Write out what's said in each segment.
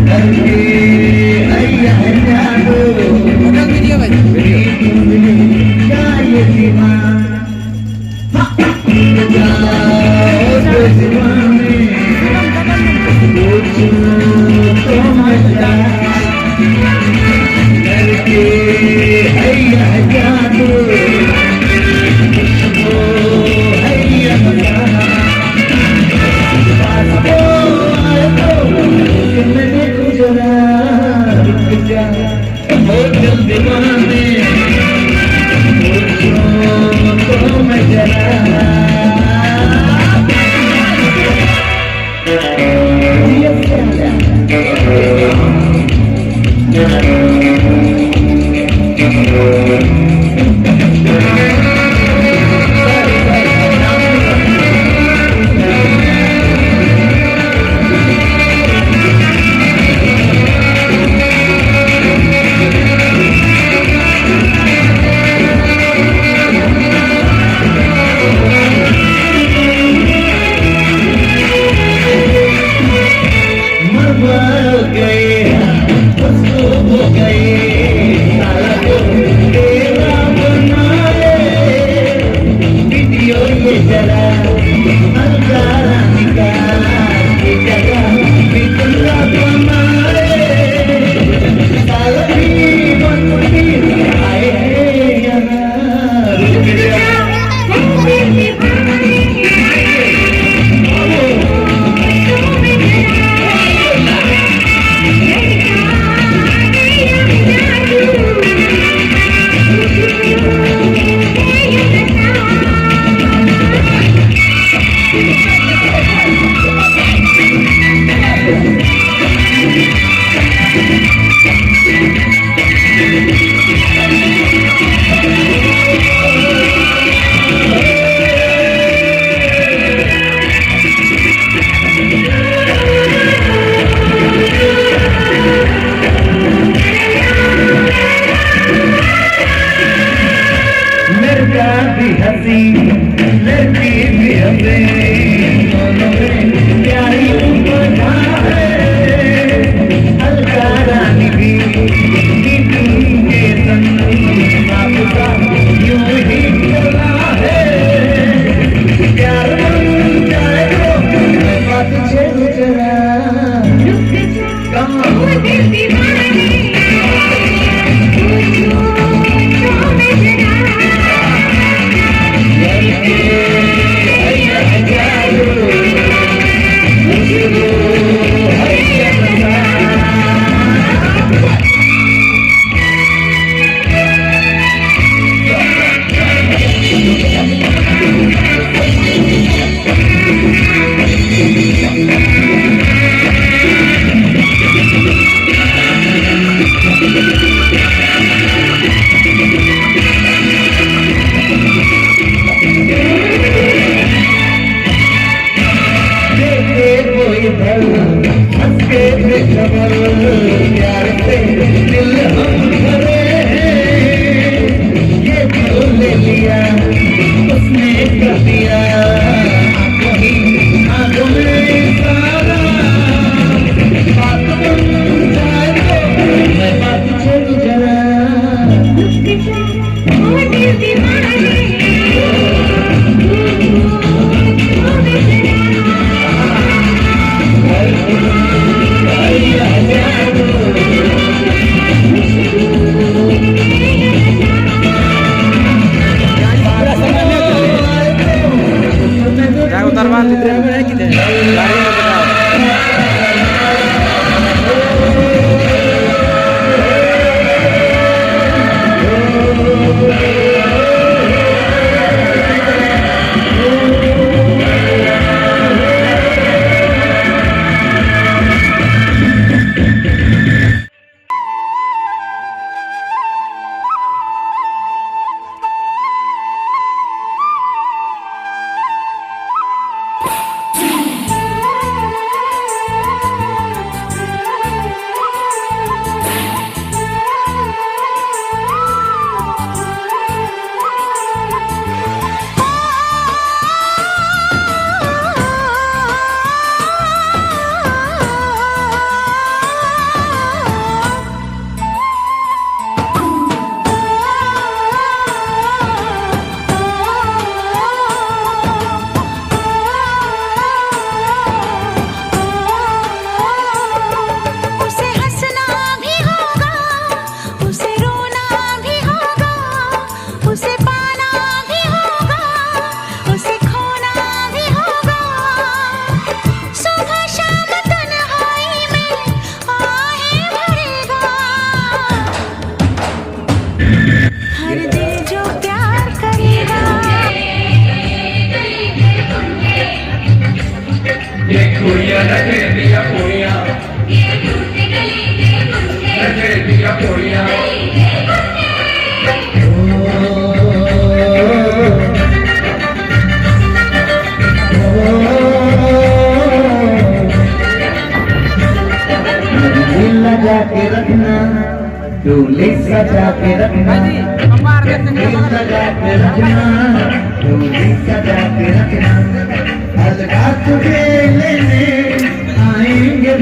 करके अय्या जादू वीडियो भाई क्या ये दीवाना जाओ तो दीवाने पूछो तो मजा करके अय्या जादू वो अय्या जादू मैंने गुजरा रुक जा हो दिल दीवाने तो मैं जरा हसी लड़की भी हमें दोनों में प्यारी बना है अलका रानी भी के संग आपका यूं ही चला है प्यार बन जाए तो मैं बात छेड़ जरा कहाँ हो दीवाने प्यार से दिल हम भरे हैं ये जो ले लिया उसने कर दिया आंखों में सारा बात बन जाए तो मैं बात छेड़ जरा Yeah. चोरियां लगा के रखना डोली सजा के रखना लगा के रखना डोली सजा के रखना अलगा तुझे लेने आएंगे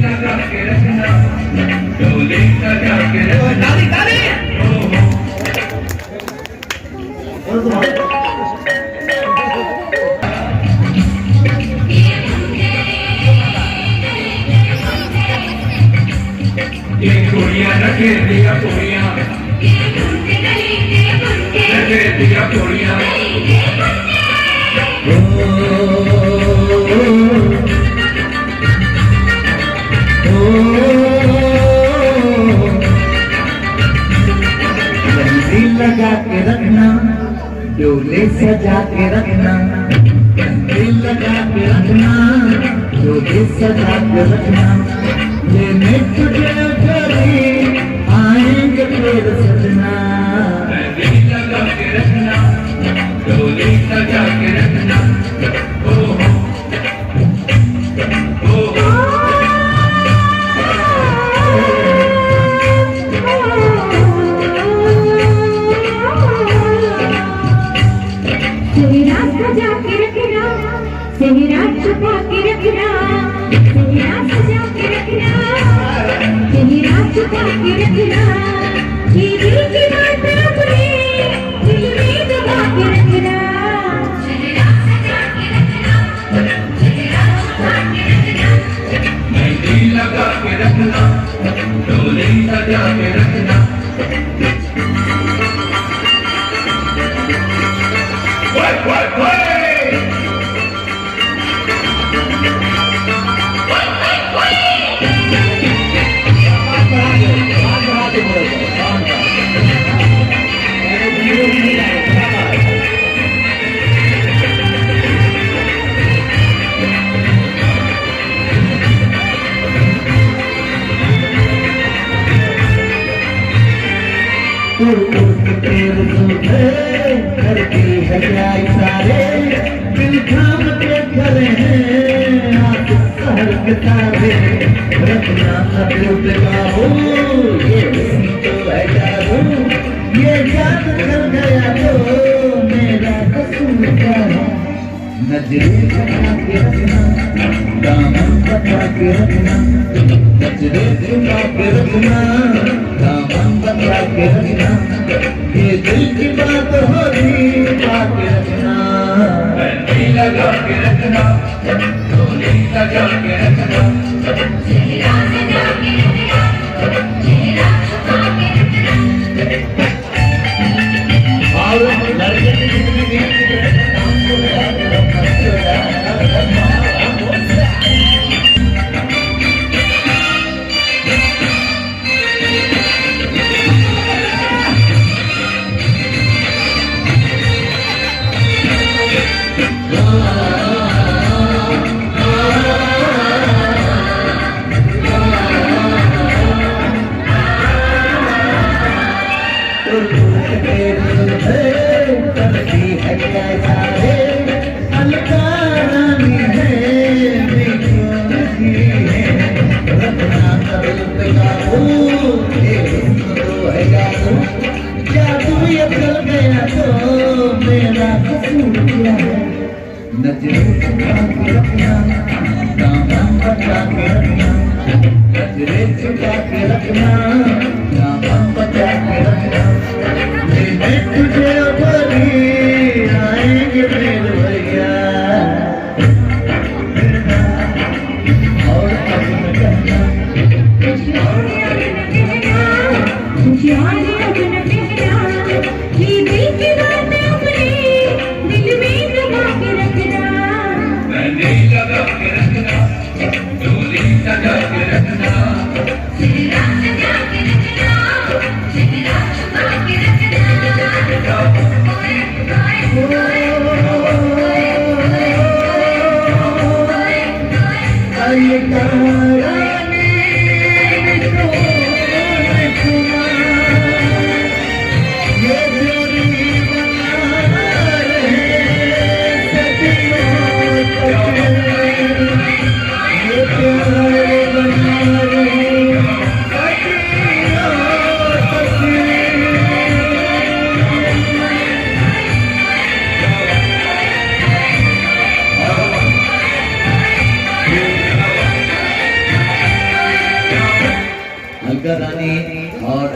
लगा के रखना डोली सजा के रखना ये चोरियां रखे दिया चोरियां रखे दिया चोरियां बंदी लगा के रखना डोले सजा के रखना बंदी लगा के रखना डोले सजा के रखना लेने तुझे करी आएंगे फिर सजना लगा के रखना डोली सजा के रखना सही रात सजा के रखना सही रात छुपा के रखना सही रात सजा के रखना सही रात छुपा के रखना ये दिल की बात अपने दिल में दबा के रखना सही रात सजा के रखना सही रात छुपा के रखना मेहंदी लगा के रखना डोली सजा के रखना करती है क्या इशारे दिल थाम के खड़े हैं आप शहर के तारे रखना दिल का हो ये तो है जादू ये जान कर गया तो मेरा कसूर क्या है नजरे बना के रखना दामन बचा के रखना नजरे बना के रखना दामन बचा के रखना ये दिल की बात होगी बात रखना बंदी लगा के रखना डोली सजा के रखना सही रात सजा के रखना सही रात छुपा के रखना और लड़के की जिंदगी नाम को याद रखना करती है क्या सारे अलकारानी है रखना कदल पे काबू तो है जादू जादू ये चल गया तो मेरा कसूर क्या है नजरे छुपा के रखना दामन बचा के रखना नजरे छुपा के रखना दामन बचा के रखना तुझे बड़ी आएंगे फिर भैया और अपना कहना तुझे और अपना कहना ये दिल की बात अपने दिल में दबा के रखना मेहंदी लगा के रखना डोली सजा के रखना सही रात सजा के रखना सही रात छुपा के रखना ये गीता रानी और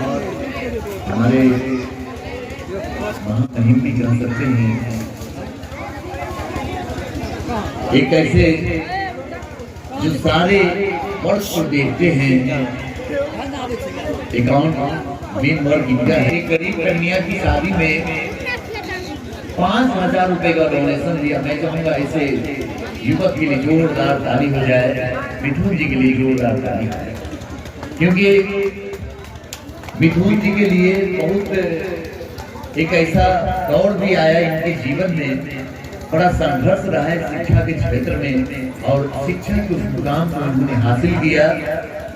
हमारे महामहिम भी कह सकते हैं, एक ऐसे जो सारे वर्ष को देखते हैं। अकाउंट मेन वर्ग इनका है। गरीब कन्या की शादी में 5,000 रुपए का डोनेशन दिया। मैं चाहूंगा ऐसे युवक के लिए जोरदार ताली हो जाए, मिथुन जी के लिए जोरदार ताली, क्योंकि मिथुन जी के लिए बहुत एक ऐसा दौर भी आया इनके जीवन में, बड़ा संघर्ष रहा है शिक्षा के क्षेत्र में, और शिक्षा के उस मुकाम को उन्होंने हासिल किया।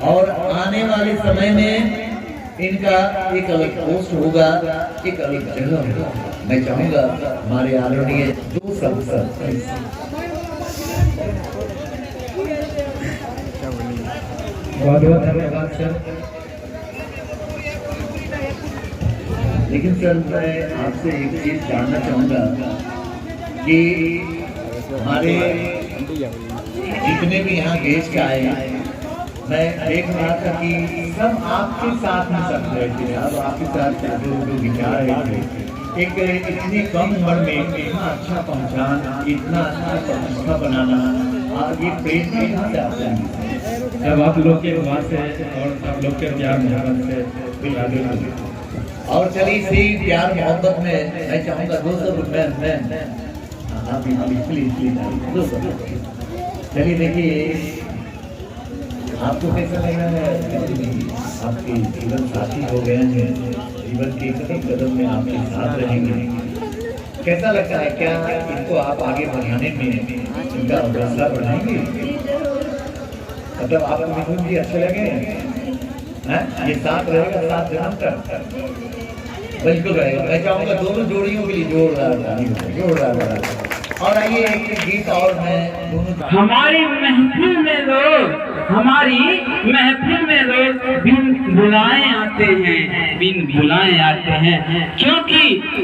और आने वाले समय में इनका एक अलग पोस्ट होगा, एक अलग जगह होगा। मैं चाहूंगा हमारे आदरणीय दो संसद, बहुत बहुत धन्यवाद सर। लेकिन सर मैं आपसे एक चीज जानना चाहूंगा कि हमारे जितने भी यहाँ गेस्ट आए हैं, मैं देख रहा था कि सब आपके साथ में सब रहे थे। अब आपके साथ जो विचार है, एक इतनी कम उम्र में इतना अच्छा पहचान, इतना अच्छा प्रतिष्ठा बनाना, और ये प्रेम कहाँ से आता है? जब आप लोग के दुआ से और आप लोग के प्यार मोहब्बत से। और चलिए इसी प्यार मोहब्बत में मैं चाहूँगा 200 रुपये में आप प्लीज 200। चलिए देखिए आपको कैसा लग रहा है? आपके जीवन साथी हो गए हैं, जीवन के कई कदम में आपके साथ रहेंगे। कैसा लगता है? क्या इनको आप आगे बढ़ाने में इनका हौसला बढ़ाएंगे? मतलब आपको मिथुन जी अच्छे लगे हैं? ये साथ रहेगा, साथ जन्म तक बिल्कुल रहेगा। मैं चाहूँगा दोनों जोड़ियों के लिए जोरदार। और आइए एक गीत और मैं दोनों हमारी महफिल में लोग बिन बुलाए आते हैं, क्योंकि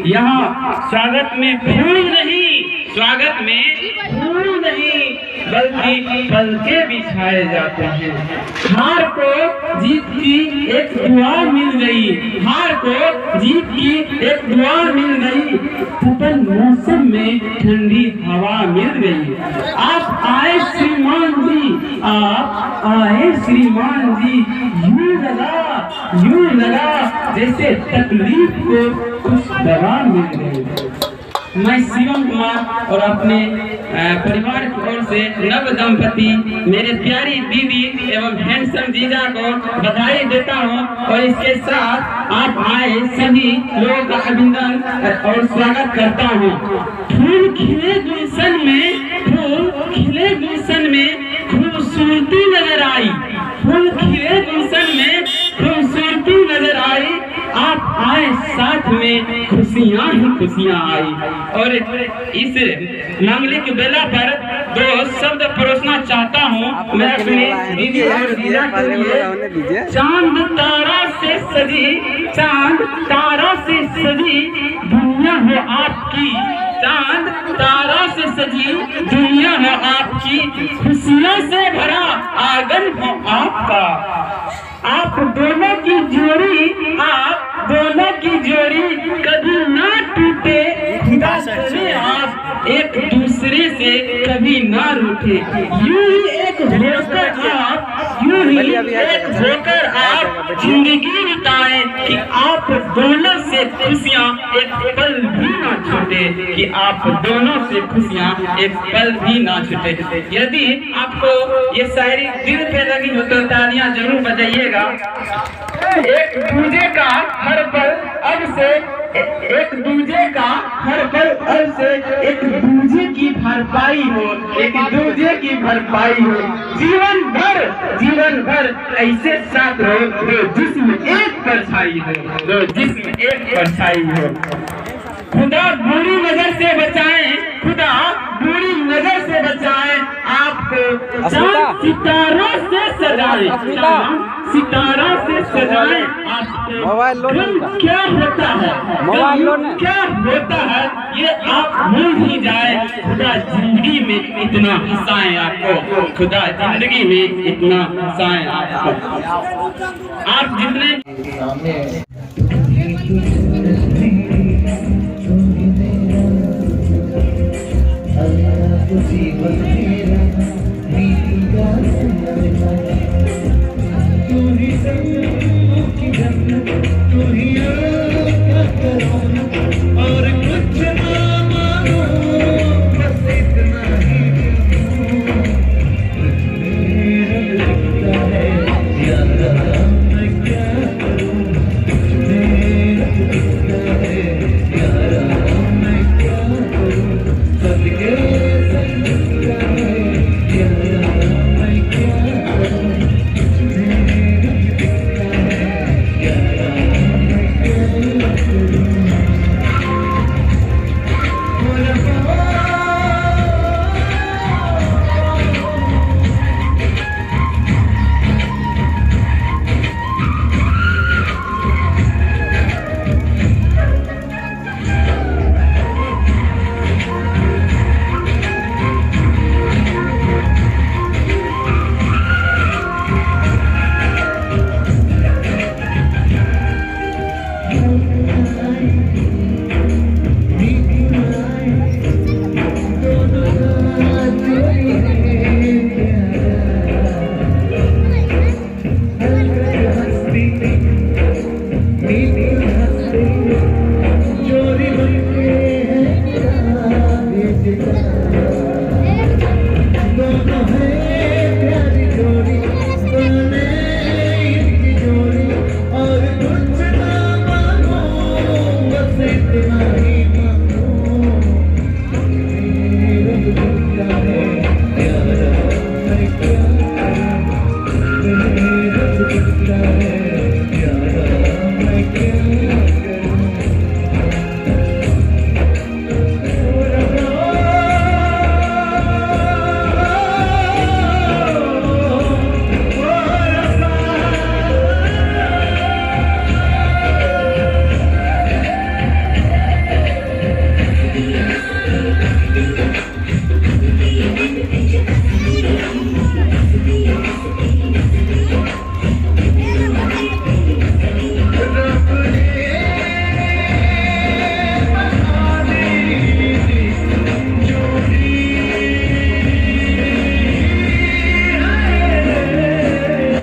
यहाँ स्वागत में फूल नहीं बल्कि पलके बिछाए जाते हैं। हार को जीत की एक दुआ मिल गई, तपन मौसम में ठंडी हवा मिल गई। आप आए श्रीमान जी, यूं लगा जैसे तकलीफ को कुछ दवा मिल गई। मैं शिवम कुमार और अपने परिवार की ओर से नव दंपति मेरे प्यारी दीदी एवं हैंडसम जीजा को बधाई देता हूँ, और इसके साथ आप आए सभी लोगों का अभिनंदन और स्वागत करता हूँ। फूल खिले गुलशन में खूबसूरती नजर आई, आप आए साथ में खुशियाँ ही खुशियाँ आई। और इस मांगलिक बेला पर 2 शब्द परोसना चाहता हूँ मैं अपनी दीदी और जीजा के लिए। चांद तारा से सजी दुनिया हो आपकी, चांद तारा से सजी दुनिया हो आपकी, खुशियों से भरा आंगन हो आपका। आप दोनों की जोड़ी कभी ना टूटे, खुदा करे आप एक दूसरे से कभी ना रूठे। यूं ही एक होकर आप जिंदगी बिताएं कि आप दोनों से खुशियाँ एक पल भी ना छूटे, यदि आपको ये शायरी दिल पे लगी हो तो तालियां जरूर बजाइएगा। एक दूजे का हर पल अब से एक दूजे की भरपाई हो, जीवन भर ऐसे साथ रहो जो जिस्म एक परछाई हो। खुदा बुरी नजर से बचाए आपको, चांद सितारों से सजाए सजाएं, चांद सितारा से सजाएं आपको। मोबाइल लो ना। गम क्या होता है, मोबाइल लो ना। गम क्या होता है, ये आप भूल ही जाए। खुदा जिंदगी में इतना हंसाए आपको, खुदा जिंदगी में इतना हंसाए आपको। आप जितने सामने जीवन मेरा नीति का तू ही सपनों की जन्नत, तू ही आँख का रोना, और कुछ ना मानो, बस इतना ही मेरा दिखता है यार, मैं क्या करूं, मेरा दिखता है यार, मैं क्या करूं, सबके है